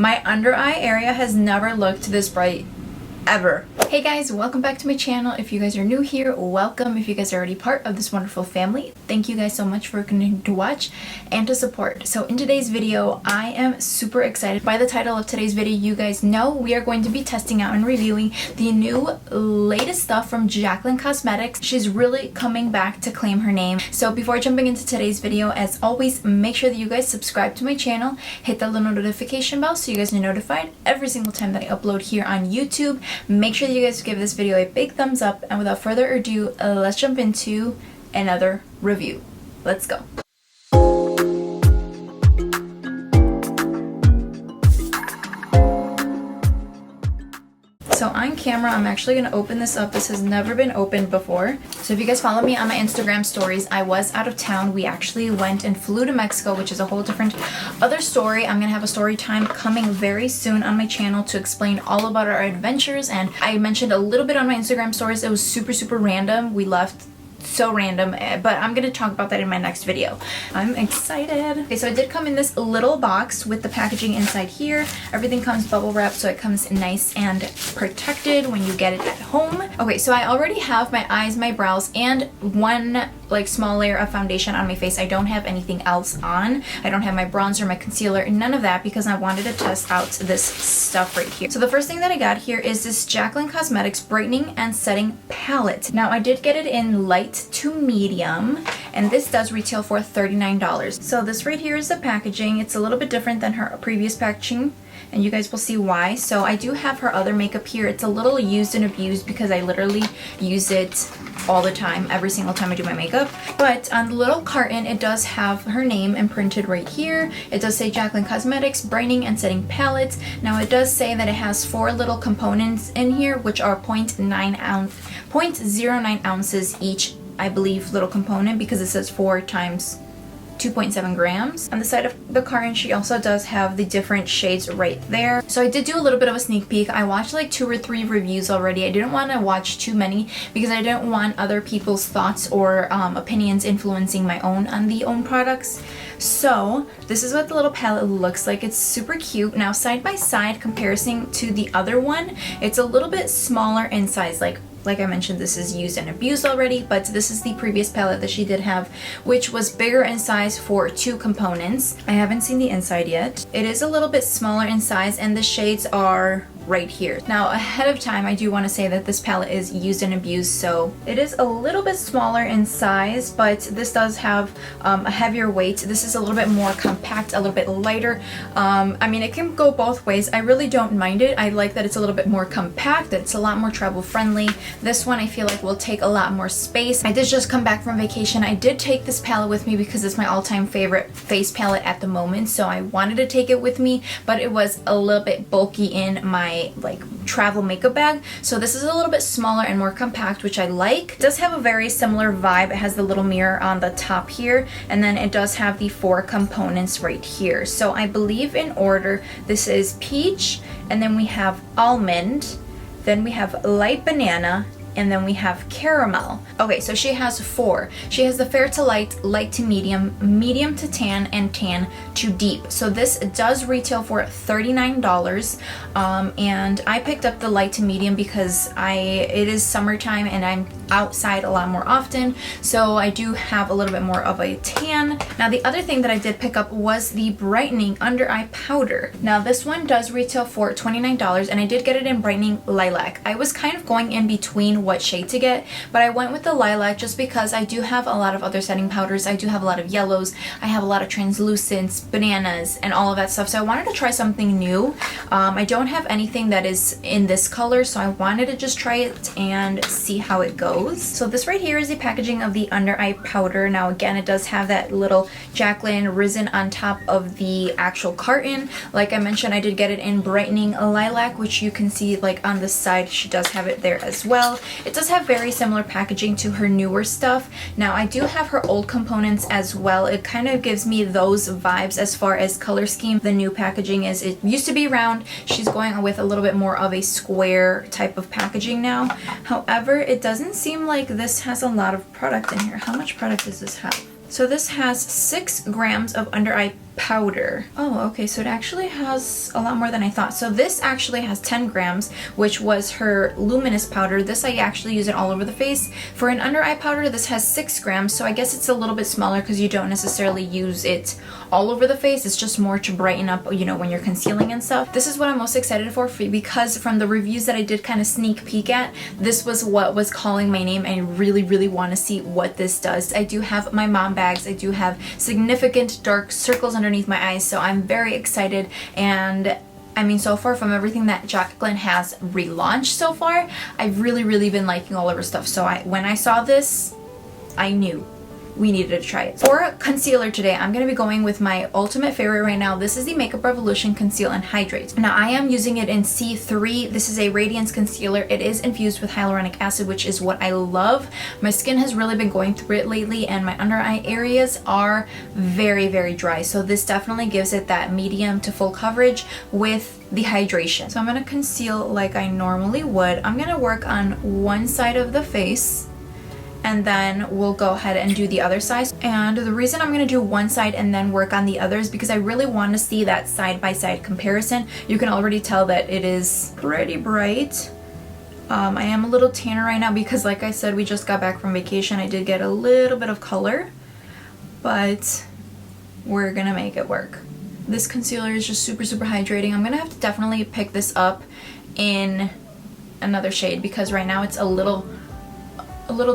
My under eye area has never looked this bright ever. Hey guys, welcome back to my channel. If you guys are new here, welcome. If you guys are already part of this wonderful family, thank you guys so much for continuing to watch and to support. So in today's video, I am super excited. By the title of today's video, you guys know we are going to be testing out and reviewing the new latest stuff from Jaclyn Cosmetics. She's really coming back to claim her name. So before jumping into today's video, as always, make sure that you guys subscribe to my channel, hit that little notification bell so you guys are notified every single time that I upload here on YouTube. Make sure that you guys give this video a big thumbs up, and without further ado, let's jump into another review. Let's go. So on camera, I'm actually going to open this up. This has never been opened before. So if you guys follow me on my Instagram stories, I was out of town. We actually went and flew to Mexico, which is a whole different other story. I'm going to have a story time coming very soon on my channel to explain all about our adventures. And I mentioned a little bit on my Instagram stories. It was super random. We left so random, but I'm gonna talk about that in my next video. I'm excited. Okay, so it did come in this little box with the packaging inside here. Everything comes bubble wrapped, so it comes nice and protected when you get it at home. Okay, so I already have my eyes, my brows, and one like small layer of foundation on my face. I don't have anything else on. I don't have my bronzer, my concealer, none of that, because I wanted to test out this stuff right here. So the first thing that I got here is this Jaclyn Cosmetics Brightening and Setting Palette. Now I did get it in light to medium, and this does retail for $39. So this right here is the packaging. It's a little bit different than her previous packaging, and you guys will see why. So I do have her other makeup here. It's a little used and abused because I literally use it all the time, every single time I do my makeup. But on the little carton, it does have her name imprinted right here. It does say Jaclyn Cosmetics Brightening and Setting Palette. Now it does say that it has 4 little components in here, which are 0.09 ounces each, I believe, little component, because it says 4 times 2.7 grams. On the side of the carton, she also does have the different shades right there. So I did do a little bit of a sneak peek. I watched like 2 or 3 reviews already. I didn't want to watch too many because I didn't want other people's thoughts or opinions influencing my own on the own products. So this is what the little palette looks like. It's super cute. Now side by side comparison to the other one, it's a little bit smaller in size. Like I mentioned, this is used and abused already, but this is the previous palette that she did have, which was bigger in size for 2 components. I haven't seen the inside yet. It is a little bit smaller in size, and the shades are right here. Now ahead of time, I do want to say that this palette is used and abused, so it is a little bit smaller in size, but this does have a heavier weight. This is a little bit more compact, a little bit lighter. I mean, it can go both ways. I really don't mind it. I like that it's a little bit more compact. It's a lot more travel friendly. This one I feel like will take a lot more space. I did just come back from vacation. I did take this palette with me because it's my all-time favorite face palette at the moment, so I wanted to take it with me, but it was a little bit bulky in my like travel makeup bag. So this is a little bit smaller and more compact, which I like. It does have a very similar vibe. It has the little mirror on the top here, and then it does have the 4 components right here. So I believe in order, this is peach, and then we have almond, then we have light banana, and then we have caramel. Okay, so she has 4. She has the fair to light, light to medium, medium to tan, and tan to deep. So this does retail for $39, and I picked up the light to medium because it is summertime and I'm outside a lot more often, so I do have a little bit more of a tan. Now the other thing that I did pick up was the brightening under eye powder. Now this one does retail for $29, and I did get it in brightening lilac. I was kind of going in between what shade to get, but I went with the lilac just because I do have a lot of other setting powders. I do have a lot of yellows, I have a lot of translucents, bananas, and all of that stuff, so I wanted to try something new. I don't have anything that is in this color, so I wanted to just try it and see how it goes. So this right here is the packaging of the under eye powder. Now again, it does have that little Jaclyn resin on top of the actual carton. Like I mentioned, I did get it in brightening lilac, which you can see like on the side, she does have it there as well. It does have very similar packaging to her newer stuff. Now I do have her old components as well. It kind of gives me those vibes as far as color scheme. The new packaging is, it used to be round. She's going with a little bit more of a square type of packaging now. However, it doesn't seem like this has a lot of product in here. How much product does this have? So this has 6 grams of under eye powder. Oh, okay, so it actually has a lot more than I thought. So this actually has 10 grams, which was her luminous powder. This I actually use it all over the face. For an under eye powder, this has 6 grams, so I guess it's a little bit smaller because you don't necessarily use it all over the face. It's just more to brighten up, you know, when you're concealing and stuff. This is what I'm most excited for because from the reviews that I did kind of sneak peek at, this was what was calling my name. I really, really want to see what this does. I do have my mom bags. I do have significant dark circles underneath my eyes, so I'm very excited. And I mean, so far from everything that Jaclyn has relaunched so far, I've really, really been liking all of her stuff. So when I saw this, I knew we needed to try it. For concealer today, I'm going to be going with my ultimate favorite right now. This is the Makeup Revolution Conceal and Hydrate. Now, I am using it in C3. This is a radiance concealer. It is infused with hyaluronic acid, which is what I love. My skin has really been going through it lately, and my under eye areas are very, very dry. So this definitely gives it that medium to full coverage with the hydration. So I'm going to conceal like I normally would. I'm going to work on one side of the face, and then we'll go ahead and do the other side. And the reason I'm going to do one side and then work on the other is because I really want to see that side-by-side comparison. You can already tell that it is pretty bright. I am a little tanner right now because, like I said, we just got back from vacation. I did get a little bit of color, but we're gonna make it work. This concealer is just super, super hydrating. I'm gonna have to definitely pick this up in another shade because right now it's a little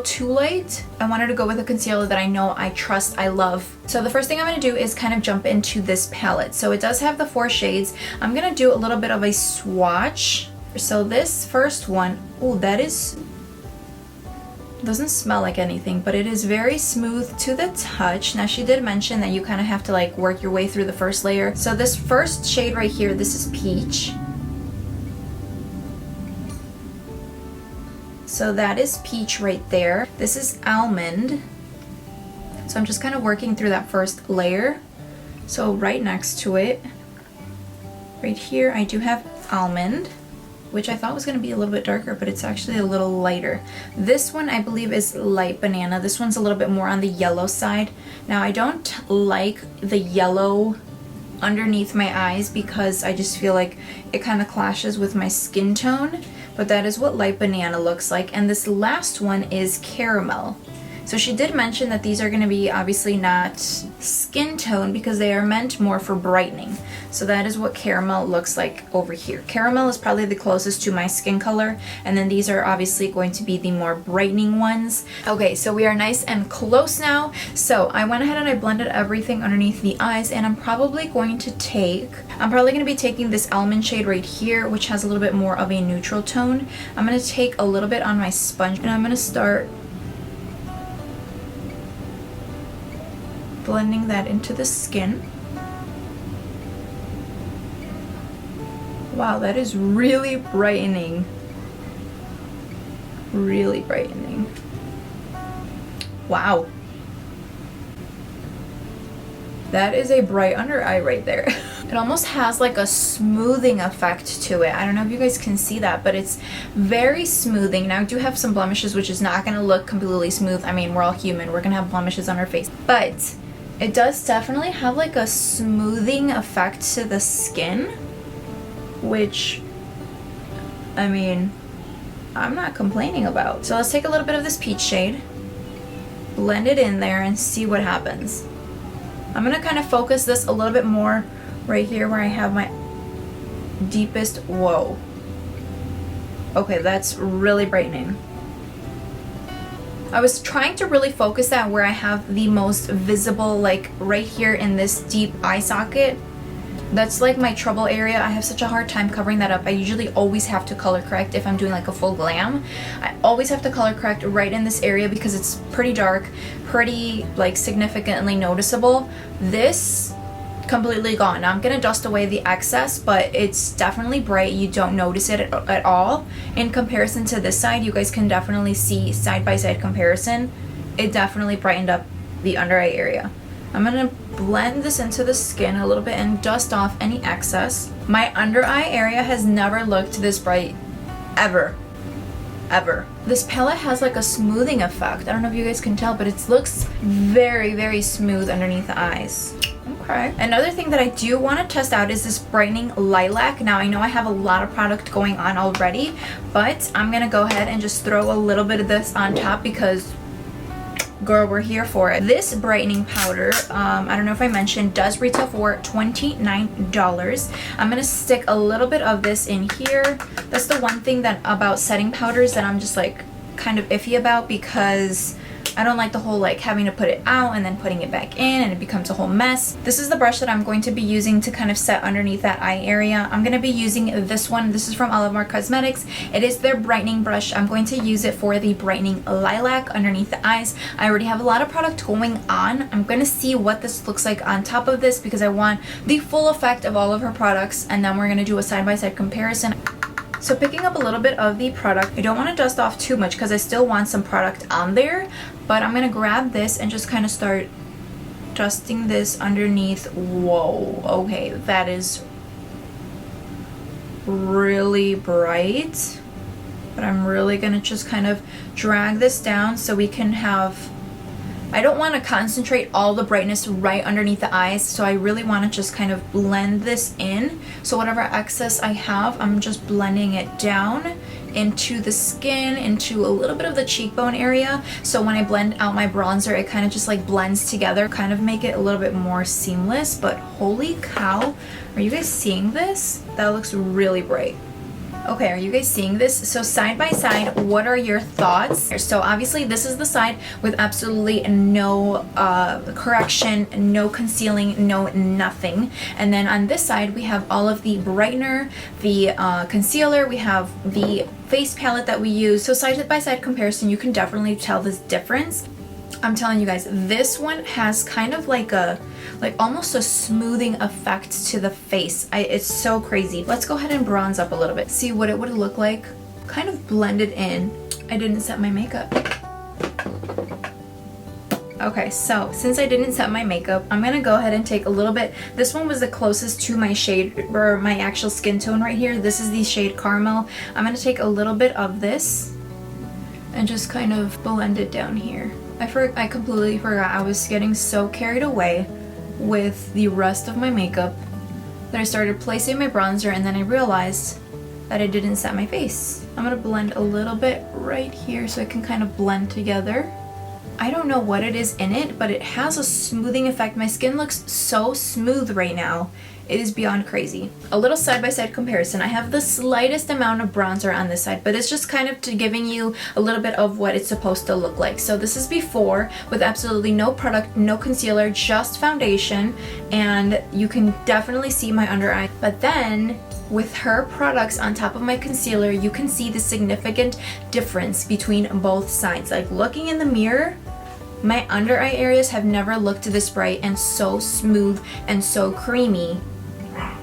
too light. I wanted to go with a concealer that I know, I trust, I love. So the first thing I'm going to do is kind of jump into this palette. So it does have the 4 shades. I'm going to do a little bit of a swatch. So this first one, oh, that doesn't smell like anything, but it is very smooth to the touch. Now, she did mention that you kind of have to like work your way through the first layer. So this first shade right here, this is Peach. So that is Peach right there. This is Almond. So I'm just kind of working through that first layer. So right next to it, right here, I do have Almond, which I thought was going to be a little bit darker, but it's actually a little lighter. This one I believe is Light Banana. This one's a little bit more on the yellow side. Now, I don't like the yellow underneath my eyes because I just feel like it kind of clashes with my skin tone. But that is what Light Banana looks like. And this last one is Caramel. So she did mention that these are going to be obviously not skin tone because they are meant more for brightening. So that is what Caramel looks like over here. Caramel is probably the closest to my skin color, and then these are obviously going to be the more brightening ones. Okay, so we are nice and close now. So I went ahead and I blended everything underneath the eyes, and I'm probably going to be taking this Almond shade right here, which has a little bit more of a neutral tone. I'm going to take a little bit on my sponge, and I'm going to start blending that into the skin. Wow, that is really brightening. Really brightening. Wow. That is a bright under eye right there. It almost has like a smoothing effect to it. I don't know if you guys can see that, but it's very smoothing. Now I do have some blemishes, which is not gonna look completely smooth. I mean, we're all human. We're gonna have blemishes on our face. But it does definitely have like a smoothing effect to the skin, which, I mean, I'm not complaining about. So let's take a little bit of this Peach shade, blend it in there, and see what happens. I'm gonna kind of focus this a little bit more right here where I have my deepest, whoa. Okay, that's really brightening. I was trying to really focus that where I have the most visible, like right here in this deep eye socket. That's like my trouble area. I have such a hard time covering that up. I usually always have to color correct if I'm doing like a full glam. I always have to color correct right in this area because it's pretty dark, pretty like significantly noticeable. This completely gone. Now I'm gonna dust away the excess, but it's definitely bright. You don't notice it at all. In comparison to this side, you guys can definitely see side-by-side comparison. It definitely brightened up the under eye area. I'm gonna blend this into the skin a little bit and dust off any excess. My under eye area has never looked this bright, ever. Ever. This palette has like a smoothing effect. I don't know if you guys can tell, but it looks very, very smooth underneath the eyes. I'm Okay. Another thing that I do want to test out is this Brightening Lilac. Now, I know I have a lot of product going on already, but I'm going to go ahead and just throw a little bit of this on top because, girl, we're here for it. This brightening powder, I don't know if I mentioned, does retail for $29. I'm going to stick a little bit of this in here. That's the one thing that about setting powders that I'm just like kind of iffy about, because I don't like the whole like having to put it out and then putting it back in and it becomes a whole mess. This is the brush that I'm going to be using to kind of set underneath that eye area. I'm going to be using this one. This is from Olive Cosmetics. It is their brightening brush. I'm going to use it for the Brightening Lilac underneath the eyes. I already have a lot of product going on. I'm going to see what this looks like on top of this because I want the full effect of all of her products, and then we're going to do a side-by-side comparison. So picking up a little bit of the product, I don't want to dust off too much because I still want some product on there, but I'm going to grab this and just kind of start dusting this underneath. Whoa, okay, that is really bright, but I'm really going to just kind of drag this down so we can have, I don't want to concentrate all the brightness right underneath the eyes, so I really want to just kind of blend this in. So whatever excess I have, I'm just blending it down into the skin, into a little bit of the cheekbone area. So when I blend out my bronzer, it kind of just like blends together, kind of make it a little bit more seamless. But holy cow, are you guys seeing this? That looks really bright. Okay, are you guys seeing this? So side by side, what are your thoughts? So obviously this is the side with absolutely no correction, no concealing, no nothing. And then on this side, we have all of the brightener, the concealer, we have the face palette that we use. So side by side comparison, you can definitely tell this difference. I'm telling you guys, this one has kind of like a, almost a smoothing effect to the face. It's so crazy. Let's go ahead and bronze up a little bit. See what it would look like. Kind of blended in. I didn't set my makeup. Okay, so since I didn't set my makeup, I'm gonna go ahead and take a little bit. This one was the closest to my shade, or my actual skin tone right here. This is the shade Caramel. I'm gonna take a little bit of this and just kind of blend it down here. I completely forgot. I was getting so carried away with the rest of my makeup that I started placing my bronzer, and then I realized that I didn't set my face. I'm gonna blend a little bit right here so it can kind of blend together. I don't know what it is in it, but it has a smoothing effect. My skin looks so smooth right now. It is beyond crazy. A little side-by-side comparison. I have the slightest amount of bronzer on this side, but it's just kind of giving you a little bit of what it's supposed to look like. So this is before, with absolutely no product, no concealer, just foundation, and you can definitely see my under eye. But then, with her products on top of my concealer, you can see the significant difference between both sides. Like looking in the mirror, my under eye areas have never looked this bright and so smooth and so creamy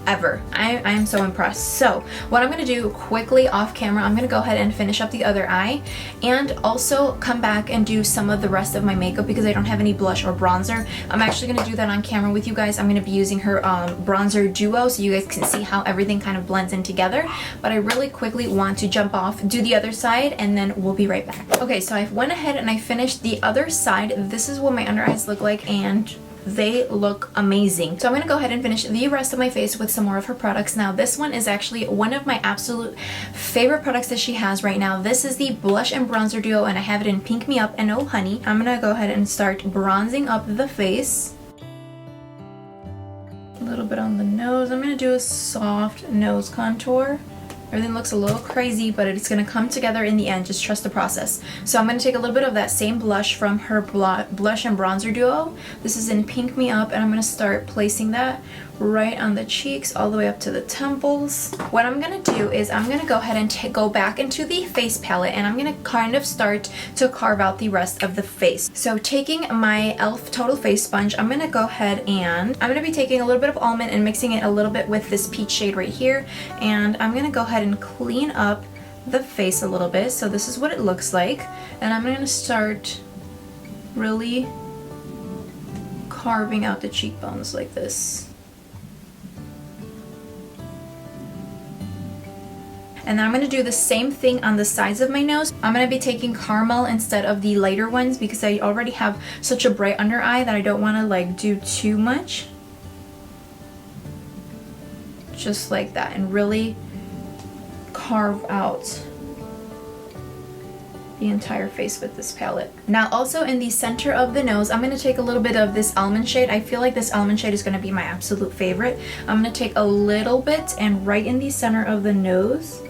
ever. I am so impressed. So what I'm going to do quickly off camera, I'm going to go ahead and finish up the other eye and also come back and do some of the rest of my makeup because I don't have any blush or bronzer. I'm actually going to do that on camera with you guys. I'm going to be using her bronzer duo so you guys can see how everything kind of blends in together. But I really quickly want to jump off, do the other side, and then we'll be right back. Okay, so I went ahead and I finished the other side. This is what my under eyes look like, and they look amazing. So I'm going to go ahead and finish the rest of my face with some more of her products. Now this one is actually one of my absolute favorite products that she has right now. This is the blush and bronzer duo, and I have it in Pink Me Up and Oh Honey. I'm going to go ahead and start bronzing up the face. A little bit on the nose. I'm going to do a soft nose contour. Everything looks a little crazy, but it's going to come together in the end. Just trust the process. So I'm going to take a little bit of that same blush from her blush and bronzer duo. This is in Pink Me Up, and I'm going to start placing that right on the cheeks all the way up to the temples. What I'm going to do is I'm going to go ahead and go back into the face palette, and I'm going to kind of start to carve out the rest of the face. So taking my e.l.f. Total Face Sponge, I'm going to go ahead and I'm going to be taking a little bit of almond and mixing it a little bit with this peach shade right here, and I'm going to go ahead and clean up the face a little bit. So this is what it looks like, and I'm going to start really carving out the cheekbones like this. And then I'm going to do the same thing on the sides of my nose. I'm going to be taking Caramel instead of the lighter ones because I already have such a bright under eye that I don't want to like do too much. just like that, and really carve out the entire face with this palette. Now also in the center of the nose, I'm going to take a little bit of this almond shade. I feel like this almond shade is going to be my absolute favorite. I'm going to take a little bit, and right in the center of the nose,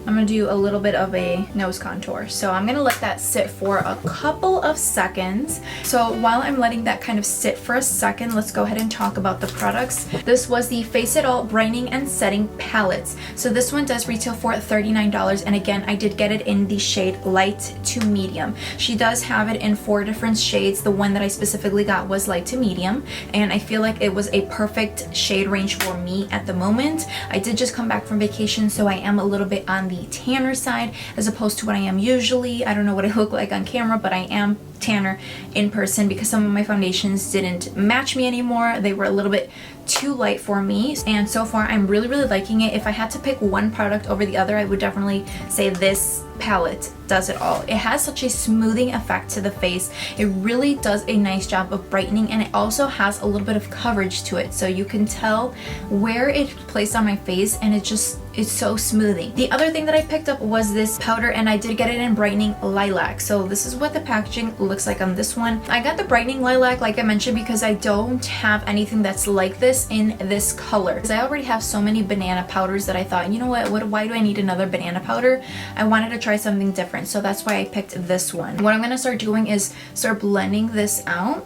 I'm going to do a little bit of a nose contour. So I'm going to let that sit for a couple of seconds. So while I'm letting that kind of sit for a second, let's go ahead and talk about the products. This was the Face It All Brightening and Setting Palettes. So this one does retail for $39, and again, I did get it in the shade light to medium. She does have it in 4 different shades. The one that I specifically got was light to medium, and I feel like it was a perfect shade range for me at the moment. I did just come back from vacation, so I am a little bit on the tanner side as opposed to what I am usually. I don't know what I look like on camera, but I am tanner in person because some of my foundations didn't match me anymore. They were a little bit too light for me, and so far I'm really liking it. If I had to pick one product over the other, I would definitely say this palette does it all. It has such a smoothing effect to the face. It really does a nice job of brightening, and it also has a little bit of coverage to it, so you can tell where it's placed on my face, and it's so smoothing. The other thing that I picked up was this powder, and I did get it in Brightening Lilac. So this is what the packaging looks like on this one. I got the Brightening Lilac, like I mentioned, because I don't have anything that's like this in this color. Because I already have so many banana powders that I thought, you know what, why do I need another banana powder? I wanted to try something different, so that's why I picked this one. What I'm going to start doing is start blending this out.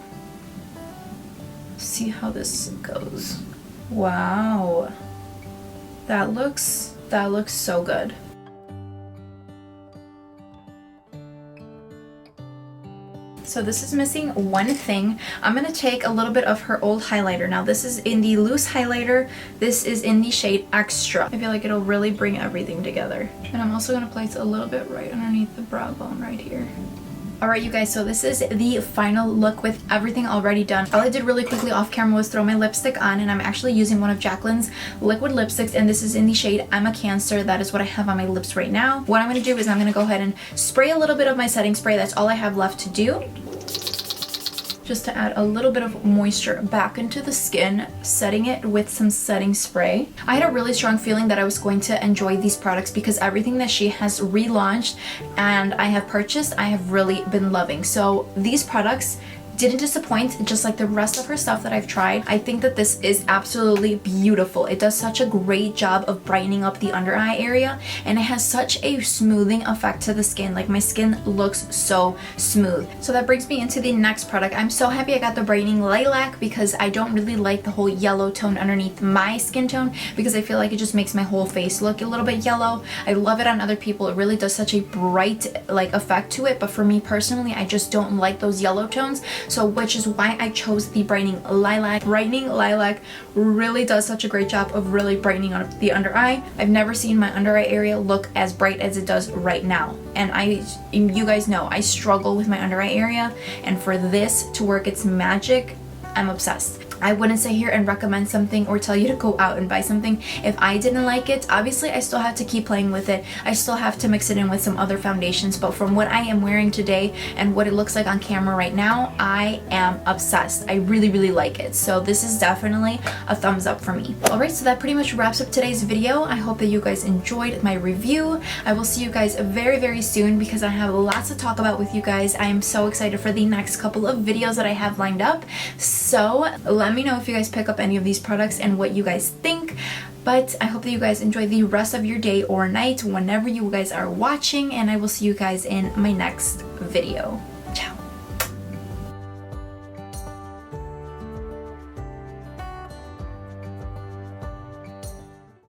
See how this goes. Wow. That looks so good. So this is missing one thing. I'm going to take a little bit of her old highlighter. Now this is in the loose highlighter. This is in the shade Extra. I feel like it'll really bring everything together. And I'm also going to place a little bit right underneath the brow bone right here. Alright you guys, so this is the final look with everything already done. All I did really quickly off camera was throw my lipstick on, and I'm actually using one of Jaclyn's liquid lipsticks, and this is in the shade I'm a Cancer. That is what I have on my lips right now. What I'm going to do is I'm going to go ahead and spray a little bit of my setting spray. That's all I have left to do, just to add a little bit of moisture back into the skin, setting it with some setting spray. I had a really strong feeling that I was going to enjoy these products because everything that she has relaunched and I have purchased, I have really been loving. So these products didn't disappoint, just like the rest of her stuff that I've tried. I think that this is absolutely beautiful. It does such a great job of brightening up the under eye area, and it has such a smoothing effect to the skin. Like, my skin looks so smooth. So that brings me into the next product. I'm so happy I got the Brightening Lilac because I don't really like the whole yellow tone underneath my skin tone because I feel like it just makes my whole face look a little bit yellow. I love it on other people. It really does such a bright effect to it, but for me personally, I just don't like those yellow tones. So which is why I chose the Brightening Lilac. Brightening Lilac really does such a great job of really brightening up the under eye. I've never seen my under eye area look as bright as it does right now. And you guys know, I struggle with my under eye area, and for this to work its magic, I'm obsessed. I wouldn't sit here and recommend something or tell you to go out and buy something if I didn't like it. Obviously, I still have to keep playing with it. I still have to mix it in with some other foundations, but from what I am wearing today and what it looks like on camera right now, I am obsessed. I really like it. So this is definitely a thumbs up for me. Alright, so that pretty much wraps up today's video. I hope that you guys enjoyed my review. I will see you guys very soon because I have lots to talk about with you guys. I am so excited for the next couple of videos that I have lined up. So let me know if you guys pick up any of these products and what you guys think. But I hope that you guys enjoy the rest of your day or night whenever you guys are watching, and I will see you guys in my next video.